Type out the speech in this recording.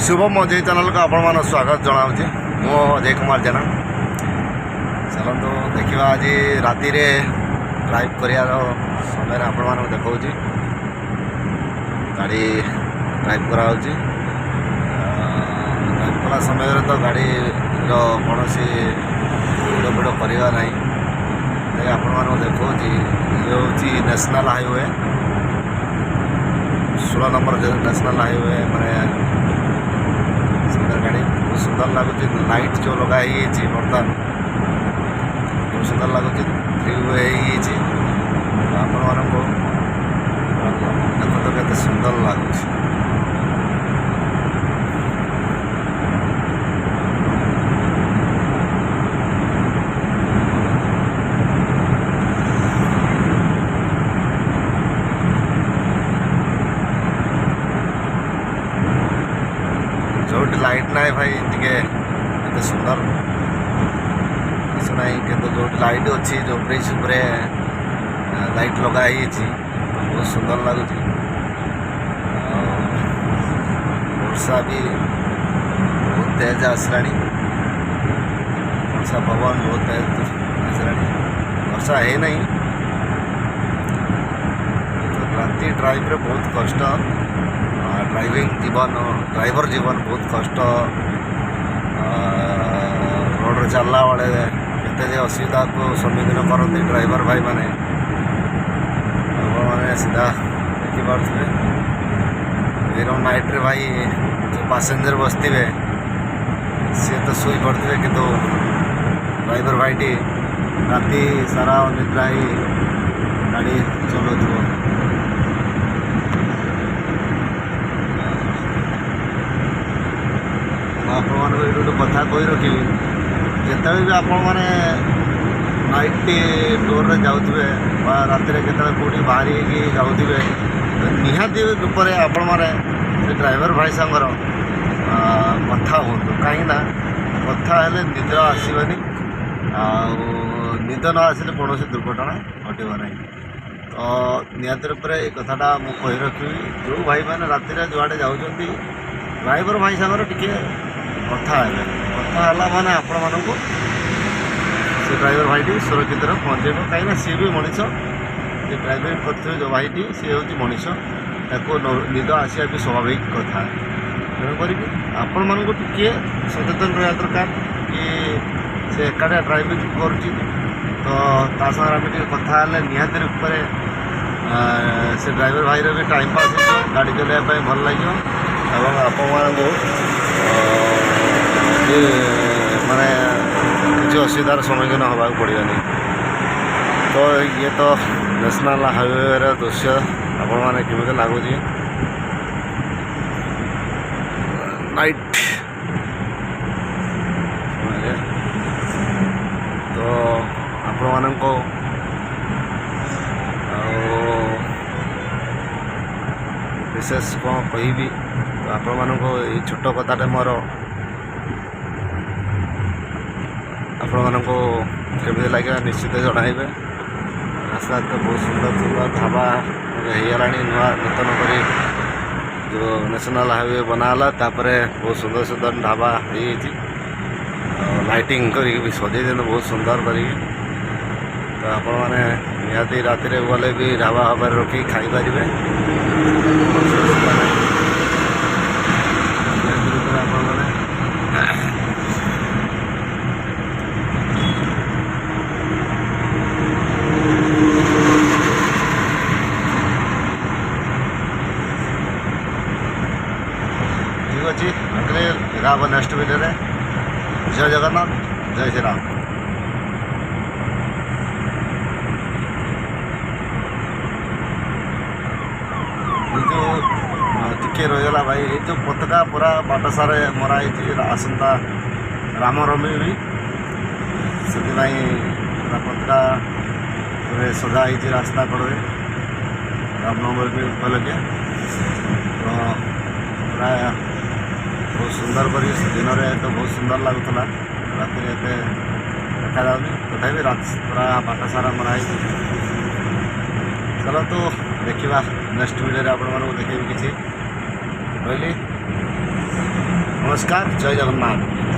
Shubham Ajay channel को आपण मान स्वागत जनावि मो अजय कुमार जेना। चलते देखा आज राति ड्राइव कर समय आपण मान देखा गाड़ी ड्राइव करा ड्राइव कला समय तो गाड़ी कौन भिड़ भिड़ करवा ना आपण मान देखा ये हूँ national highway 16 number national highway मैंने गाड़ी बहुत सुंदर लगुच लाइट जो लगाई बर्तमान बहुत सुंदर लगुच फ्री वे आपण मानक देखो के सुंदर लगुच। जो लाइट ना भाई टे सुंदर किसी कि जो लाइट अच्छी जो ब्रिज उपरे लाइट लगाई बहुत सुंदर लगुच। वर्षा भी बहुत तेज आसला वर्षा पवन बहुत तेज आसला वर्षा है नहीं राति ड्राइव रे बहुत कष्ट ड्राइविंग जीवन ड्राइवर जीवन बहुत कष्ट रोड चलला बेले केते असुविधा को सम्मुखीन करते ड्राइवर भाई माने सीधा देखिपे एरम नाइट रे भाई जो पैसेंजर बसते सी तो शुई पड़ते कि ड्राइवर भाईटी राति सारा निद्रा ही गाड़ी चलाऊ आपण मान गोटे कथा कही रखी जिते भी आपण मैंने नाइट टूर रे जाऊे राति केतने कौटी बाहरी जाऊे निहाती रूप से आपण मैंने ड्राइवर भाई सांगर कथा हूँ कहीं कथा हेले निद आसवानी निद न आसिले कौन दुर्घटना घटव ना तो निहाती रूप से कथाटा मुझे कही रखी जो भाई मैंने राति जुआड़े जाऊँ ड्राइवर भाई सांगर टिके कथा माने आपण मानक से ड्राइवर भाईटी सुरक्षित पहुँचेब कहीं सी भी मनीष से ड्राइविंग करते जो भाईटी सी हूँ मनीष ताको निद आसिया भी स्वाभाविक कथा तेणुक आपण मानक टिके सचेतन रहा दरकार कि से एकाटिया ड्राइविंग कर तो आम कथा निहाती रूप से ड्राइवर भाई भी टाइम पास हो गाड़ी चलाइबा भल लगे आपण माने किसी असुविधार सम्मुखीन होगा पड़ानी। तो ये तो नेशनल हाईवे दृश्य आपण मैंने केमी लगुच नाइट तो आपण मानक विशेष कौन कहि आपण मानक ये छोट कथाटे मोर आपण मानक केमी लगे निश्चित जनाइबे आस्ते आस्ते बहुत सुंदर सुंदर ढाबा होगा नुआ नूतन करी जो नेशनल हाईवे बनाला तापरे बहुत सुंदर सुंदर ढाबा लाइटिंग करी सजे बहुत सुंदर करी तो आपण मैंने निहाती राति गले भी ढाबा भाव रखी खाई पारे ठीक अच्छे देखा नेक्स्ट वीडियो रे। जय जगन्नाथ जय श्री राम। जो टिके रहीगला भाई ये जो पताका पूरा बाट सारे मराई आसंता रामनवमी भी से पताका सजा ही रास्ता कड़े रामनवमी भी उपलक्षे तो प्राय बहुत सुंदर कर दिन में तो बहुत सुंदर लगुला राति देखा जाऊनी तथापि पूरा बाट सारा मराई चलो तो देखा नेक्स्ट वीडियो आप देखेबी किसी रही। नमस्कार, जय जगन्नाथ।